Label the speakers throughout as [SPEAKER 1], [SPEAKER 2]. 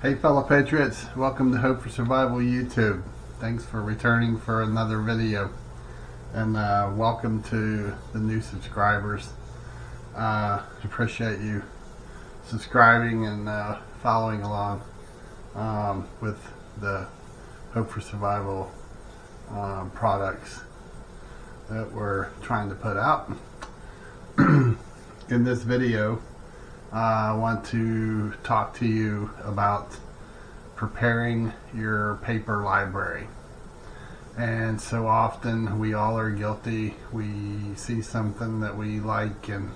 [SPEAKER 1] Hey fellow patriots, welcome to Hope for Survival YouTube. Thanks for returning for another video, and welcome to the new subscribers. Appreciate you subscribing and following along with the Hope for Survival products that we're trying to put out. In this video, I want to talk to you about preparing your paper library. And so often we all are guilty. We see something that we like and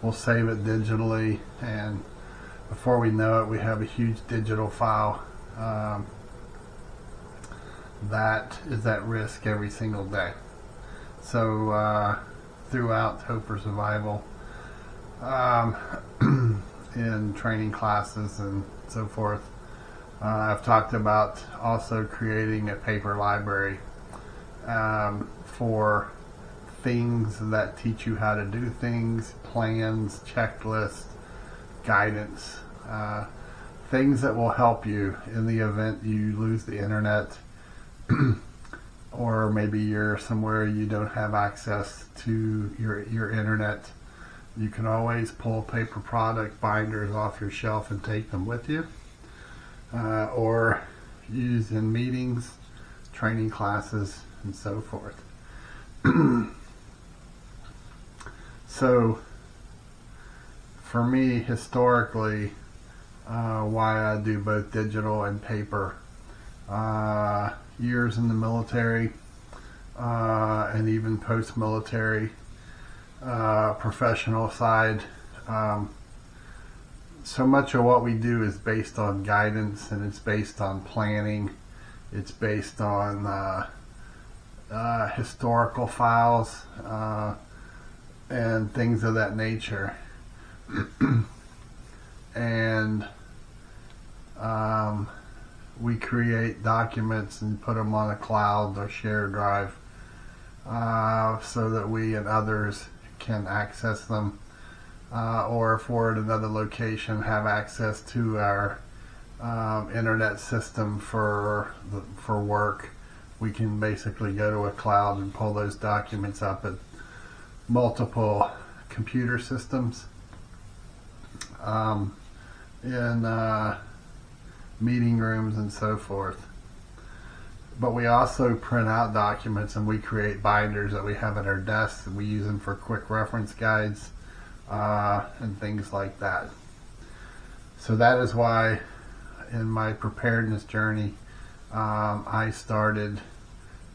[SPEAKER 1] we'll save it digitally, and before we know it, we have a huge digital file that is at risk every single day. So throughout Hope for Survival, in training classes and so forth, I've talked about also creating a paper library for things that teach you how to do things, plans, checklists, guidance, things that will help you in the event you lose the internet or maybe you're somewhere you don't have access to your internet. You can always pull paper product binders off your shelf and take them with you, or use in meetings, training classes, and so forth. So for me, historically, why I do both digital and paper, years in the military, and even post-military, professional side, so much of what we do is based on guidance, and it's based on planning, it's based on historical files and things of that nature. And we create documents and put them on a cloud or shared drive so that we and others can access them, or if we're at another location, have access to our internet system for work. We can basically go to a cloud and pull those documents up at multiple computer systems, in meeting rooms and so forth. But we also print out documents and we create binders that we have at our desks, and we use them for quick reference guides and things like that. So that is why in my preparedness journey, I started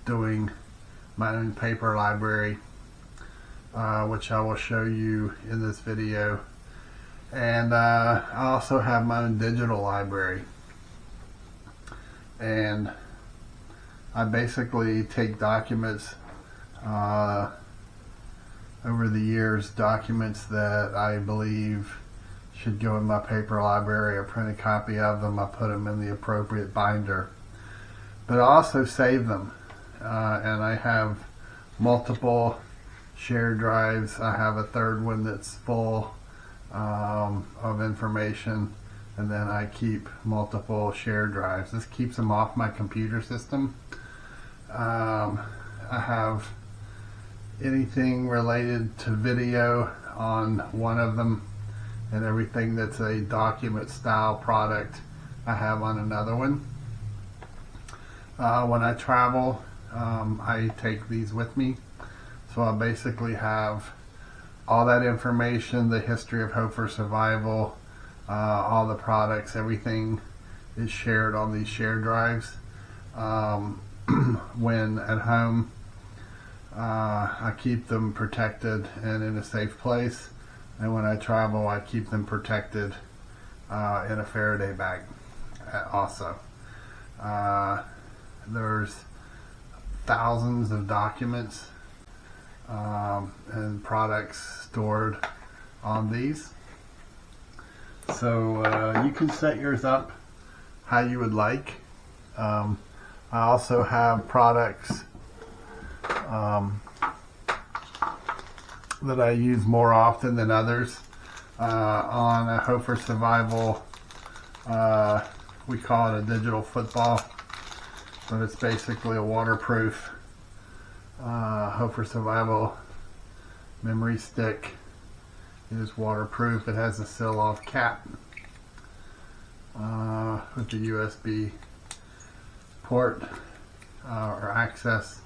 [SPEAKER 1] doing my own paper library, which I will show you in this video. And I also have my own digital library. And I basically take documents over the years, documents that I believe should go in my paper library. I print a copy of them, I put them in the appropriate binder, but I also save them, and I have multiple shared drives. I have a third one that's full of information, and then I keep multiple shared drives. This keeps them off my computer system. I have anything related to video on one of them, and everything that's a document style product I have on another one. When I travel, I take these with me, so I basically have all that information, the history of Hope for Survival, all the products, everything is shared on these shared drives. When at home, I keep them protected and in a safe place, and when I travel, I keep them protected in a Faraday bag also. There's thousands of documents and products stored on these, so you can set yours up how you would like. I also have products that I use more often than others on a Hope for Survival we call it a digital football, but it's basically a waterproof Hope for Survival memory stick. It is waterproof. It has a seal-off cap with the USB port or access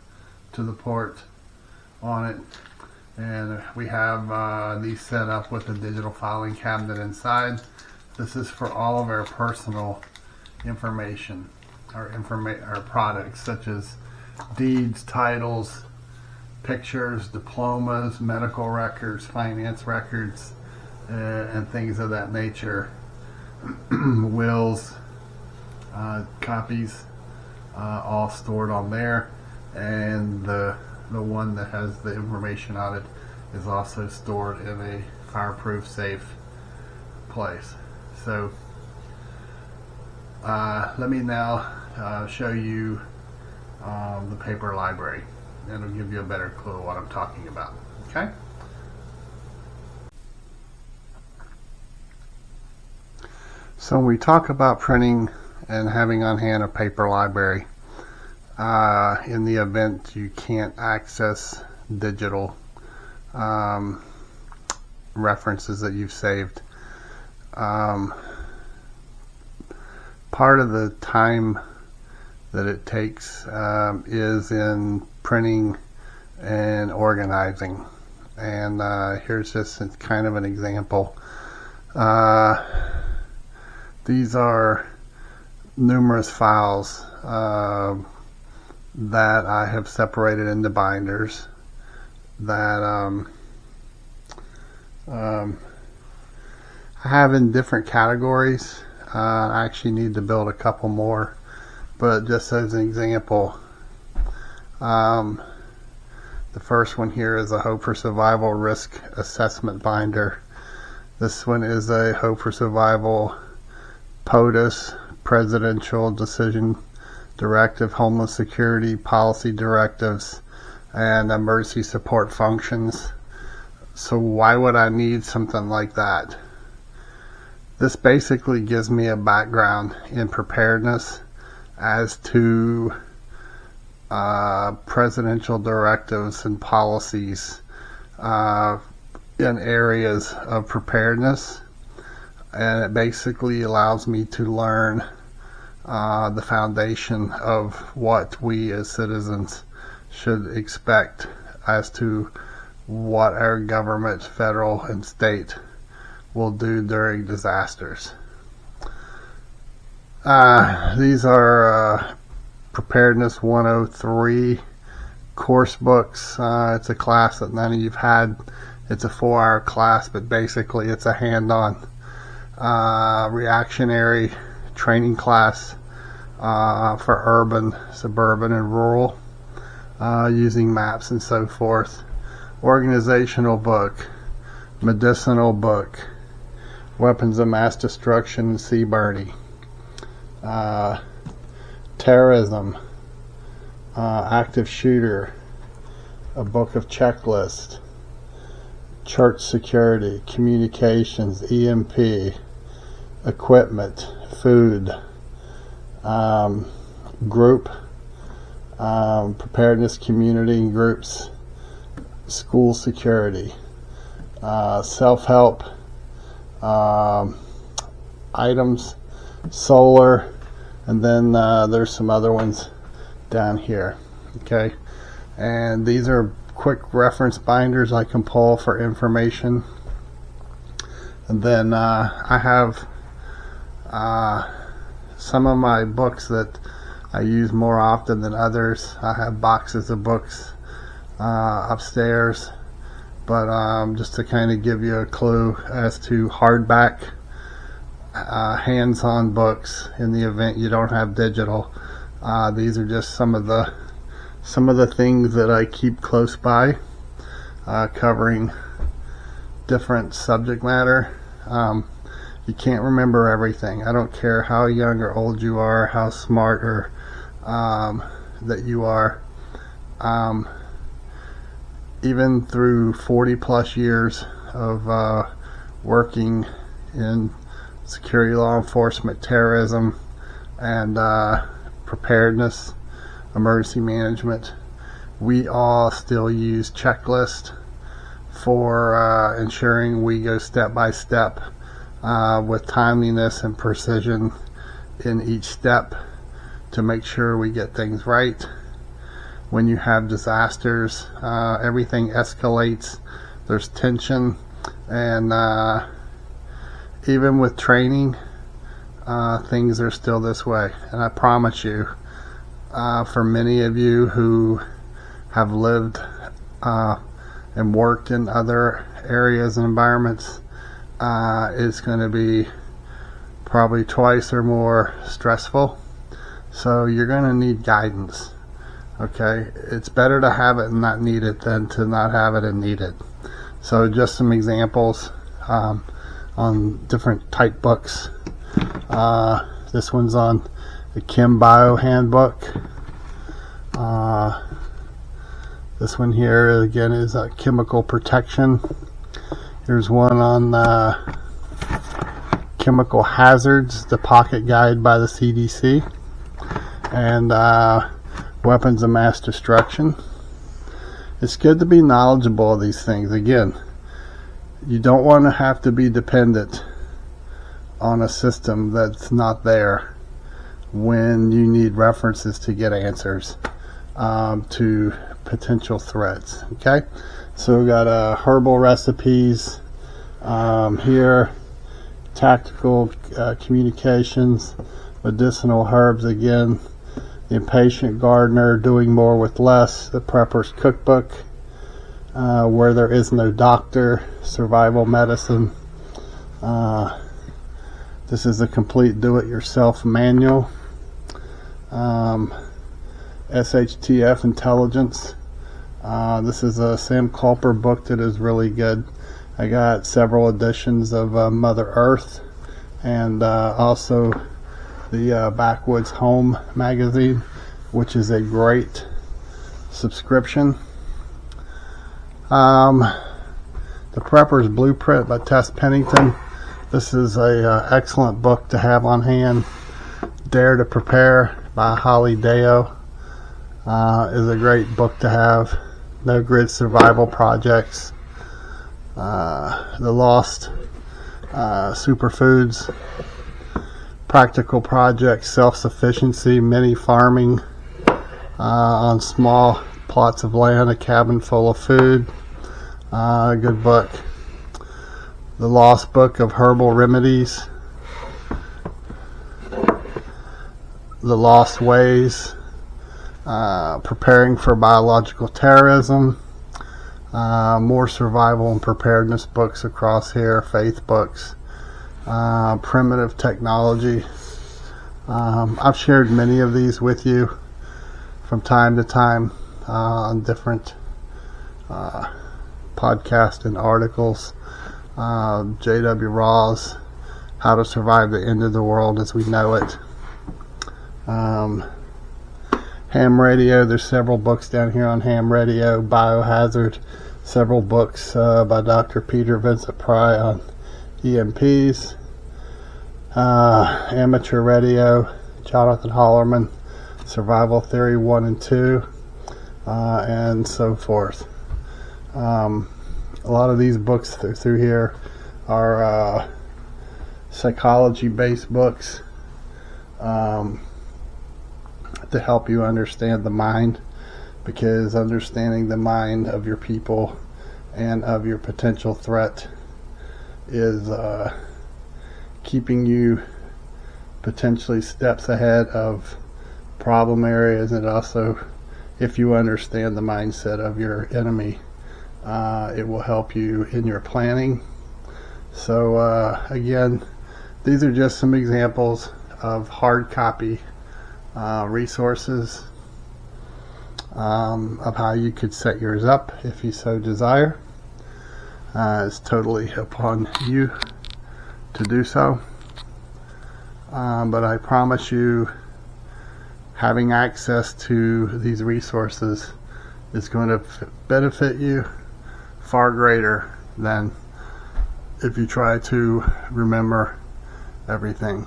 [SPEAKER 1] to the port on it, and we have these set up with a digital filing cabinet inside. This is for all of our personal information, our products such as deeds, titles, pictures, diplomas, medical records, finance records, and things of that nature. Wills, copies, all stored on there, and the one that has the information on it is also stored in a fireproof, safe place. So let me now show you the paper library. It'll give you a better clue of what I'm talking about. Okay? So when we talk about printing and having on hand a paper library, in the event you can't access digital references that you've saved, part of the time that it takes is in printing and organizing. And here's just kind of an example. These are numerous files that I have separated into binders that I have in different categories. I actually need to build a couple more, but just as an example, the first one here is a Hope for Survival Risk Assessment binder. This one is a Hope for Survival POTUS, Presidential Decision Directive, Homeland Security Policy Directives, and Emergency Support Functions. So why would I need something like that? This basically gives me a background in preparedness as to presidential directives and policies in areas of preparedness, and it basically allows me to learn the foundation of what we as citizens should expect as to what our government, federal and state, will do during disasters. These are Preparedness 103 course books. It's a class that none of you've had. It's a 4-hour class, but basically it's a hand-on reactionary training class for urban, suburban, and rural, using maps and so forth. Organizational book, medicinal book, weapons of mass destruction and sea burning, terrorism, active shooter, a book of checklists, church security, communications, EMP, equipment, food, group, preparedness, community groups, school security, self-help, items, solar, and then there's some other ones down here. Okay, and these are quick reference binders I can pull for information. And then I have some of my books that I use more often than others. I have boxes of books upstairs, but just to kind of give you a clue as to hardback, hands-on books in the event you don't have digital. These are just some of the things that I keep close by, covering different subject matter. You can't remember everything. I don't care how young or old you are, how smart or that you are. Even through 40 plus years of working in security, law enforcement, terrorism, and preparedness, emergency management, we all still use checklists for ensuring we go step by step with timeliness and precision in each step to make sure we get things right. When you have disasters, everything escalates. There's tension, and even with training, things are still this way. And I promise you, for many of you who have lived and worked in other areas and environments, it's going to be probably twice or more stressful. So you're going to need guidance. Okay, it's better to have it and not need it than to not have it and need it. So just some examples on different type books. This one's on the Chem Bio Handbook. This one here again is chemical protection. Here's one on chemical hazards, the pocket guide by the CDC, and weapons of mass destruction. It's good to be knowledgeable of these things. Again, you don't want to have to be dependent on a system that's not there when you need references to get answers to potential threats. Okay, so we got herbal recipes here, tactical communications, medicinal herbs again, the Impatient Gardener, Doing More with Less, the Prepper's Cookbook, Where There Is No Doctor, Survival Medicine. This is a complete do-it-yourself manual. SHTF Intelligence. This is a Sam Culper book that is really good. I got several editions of Mother Earth, and also the Backwoods Home magazine, which is a great subscription. The Prepper's Blueprint by Tess Pennington. This is a excellent book to have on hand. Dare to Prepare by Holly Deo is a great book to have. No Grid Survival Projects. The Lost Superfoods. Practical Projects, Self-Sufficiency, Mini Farming on Small Plots of Land, A Cabin Full of Food. Good book. The Lost Book of Herbal Remedies. The Lost Ways. Preparing for Biological Terrorism. More survival and preparedness books across here. Faith books. Primitive Technology. I've shared many of these with you from time to time on different podcasts and articles. J.W. Rawls, How to Survive the End of the World as We Know It. Ham radio, there's several books down here on ham radio. Biohazard, several books by Dr. Peter Vincent Pry on EMPs. Amateur radio, Jonathan Hollerman, Survival Theory 1 and 2, and so forth. A lot of these books through here are psychology-based books to help you understand the mind, because understanding the mind of your people and of your potential threat is keeping you potentially steps ahead of problem areas, and also if you understand the mindset of your enemy, it will help you in your planning. So again, these are just some examples of hard copy resources of how you could set yours up if you so desire. It's totally upon you to do so, but I promise you, having access to these resources is going to benefit you far greater than if you try to remember everything.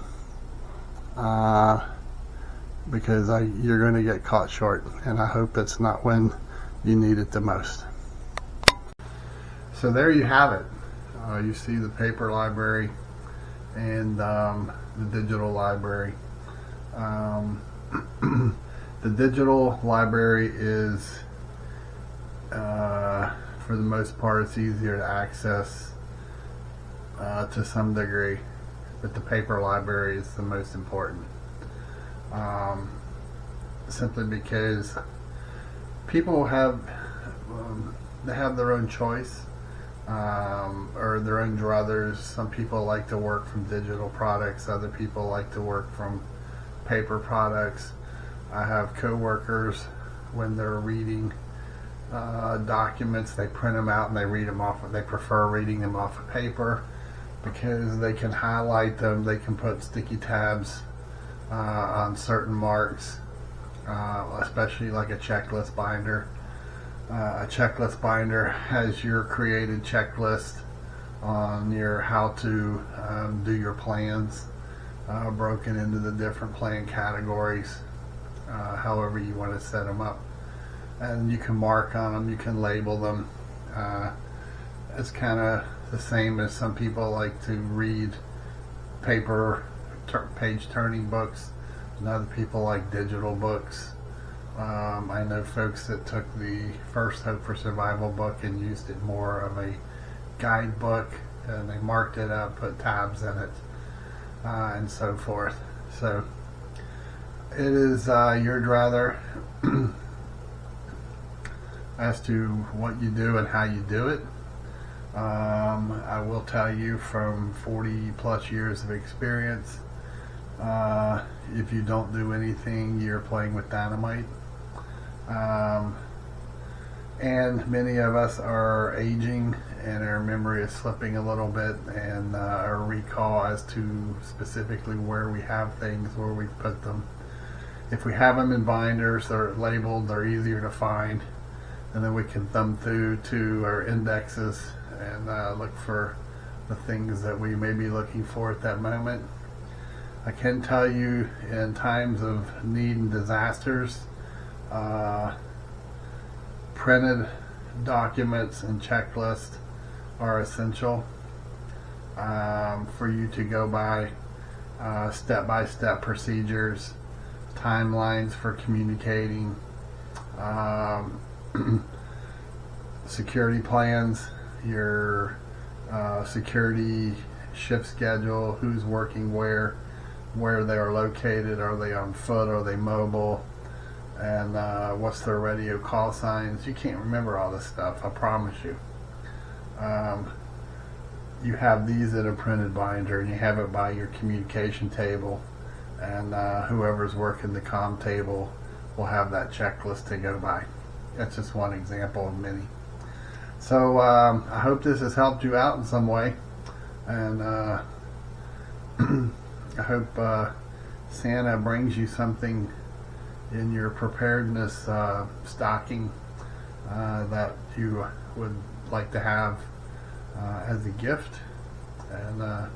[SPEAKER 1] because you're going to get caught short, and I hope it's not when you need it the most. So there you have it. You see the paper library and the digital library. The digital library is, for the most part, it's easier to access to some degree, but the paper library is the most important. Simply because people have they have their own choice, or their own druthers. Some people like to work from digital products, other people like to work from paper products. I have coworkers, when they're reading documents, they print them out and they read them off. They prefer reading them off of paper because they can highlight them, they can put sticky tabs on certain marks, especially like a checklist binder. A checklist binder has your created checklist on your how to do your plans, broken into the different plan categories, however you want to set them up. And you can mark on them, you can label them. It's kind of the same as some people like to read paper page turning books, and other people like digital books. I know folks that took the first Hope for Survival book and used it more of a guidebook, and they marked it up, put tabs in it, and so forth. So it is your druther as to what you do and how you do it. I will tell you from 40 plus years of experience, if you don't do anything, you're playing with dynamite. And many of us are aging, and our memory is slipping a little bit, and our recall as to specifically where we have things, where we put them. If we have them in binders, they're labeled, they're easier to find, and then we can thumb through to our indexes and look for the things that we may be looking for at that moment. I can tell you, in times of need and disasters, printed documents and checklists are essential for you to go by, step-by-step procedures, timelines for communicating, security plans, your security shift schedule, who's working where they are located, are they on foot, are they mobile, and what's their radio call signs. You can't remember all this stuff, I promise you. You have these in a printed binder, and you have it by your communication table, and whoever's working the comm table will have that checklist to go by. That's just one example of many. So I hope this has helped you out in some way, and I hope Santa brings you something in your preparedness stocking that you would like to have as a gift, and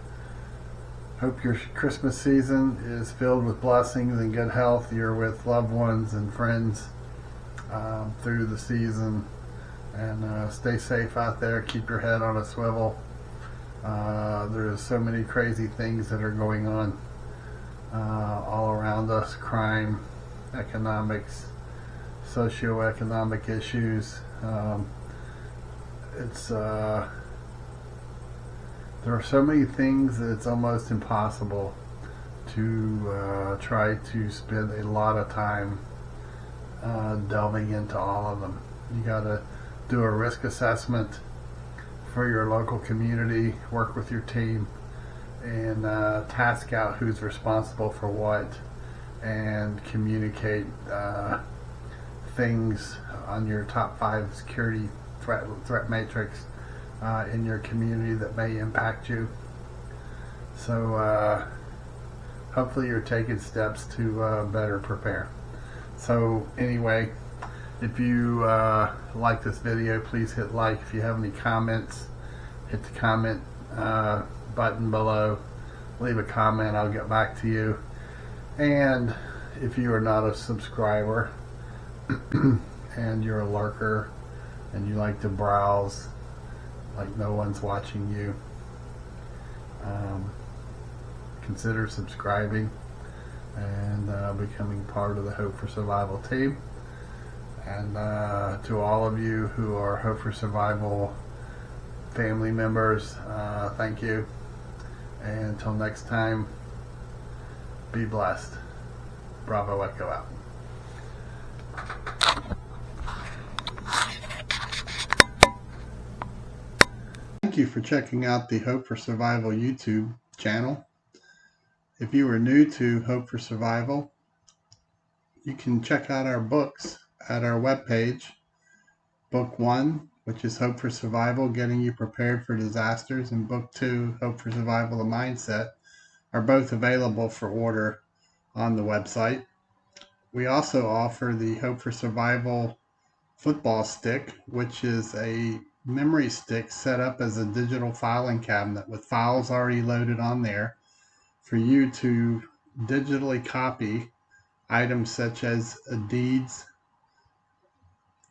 [SPEAKER 1] hope your Christmas season is filled with blessings and good health. You're with loved ones and friends through the season, and stay safe out there. Keep your head on a swivel. There's so many crazy things that are going on all around us: crime, economics, socioeconomic issues. There are so many things that it's almost impossible to try to spend a lot of time delving into all of them. You got to do a risk assessment for your local community, work with your team, and task out who's responsible for what, and communicate things on your top 5 security threat matrix in your community that may impact you. So hopefully you're taking steps to better prepare. So anyway, if you like this video, please hit like. If you have any comments, hit the comment button below. Leave a comment, I'll get back to you. And if you are not a subscriber and you're a lurker and you like to browse like no one's watching you, consider subscribing and becoming part of the Hope for Survival team. And to all of you who are Hope for Survival family members, thank you. And until next time, be blessed. Bravo Echo out. Thank you for checking out the Hope for Survival YouTube channel. If you are new to Hope for Survival, you can check out our books at our webpage. Book 1, which is Hope for Survival, Getting You Prepared for Disasters, and Book 2, Hope for Survival, The Mindset, are both available for order on the website. We also offer the Hope for Survival football stick, which is a memory stick set up as a digital filing cabinet with files already loaded on there for you to digitally copy items such as deeds,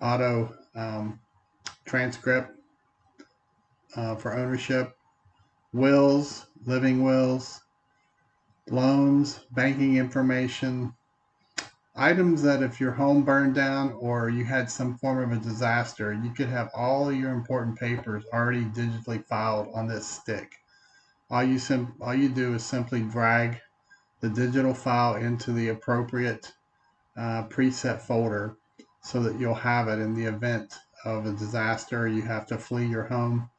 [SPEAKER 1] auto transcript for ownership, wills, living wills, loans, banking information, items that if your home burned down or you had some form of a disaster, you could have all your important papers already digitally filed on this stick. All you do is simply drag the digital file into the appropriate preset folder so that you'll have it in the event of a disaster. You have to flee your home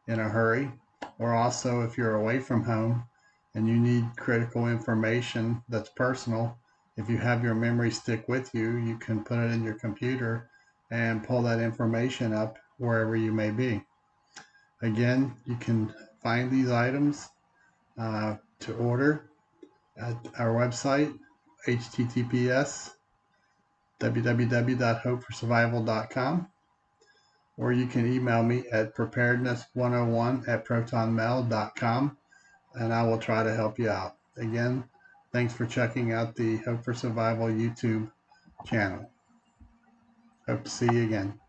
[SPEAKER 1] in a hurry, or also if you're away from home and you need critical information that's personal, if you have your memory stick with you, you can put it in your computer and pull that information up wherever you may be. Again, you can find these items to order at our website, https www.hopeforsurvival.com, or you can email me at preparedness101@protonmail.com, and I will try to help you out. Again, thanks for checking out the Hope for Survival YouTube channel. Hope to see you again.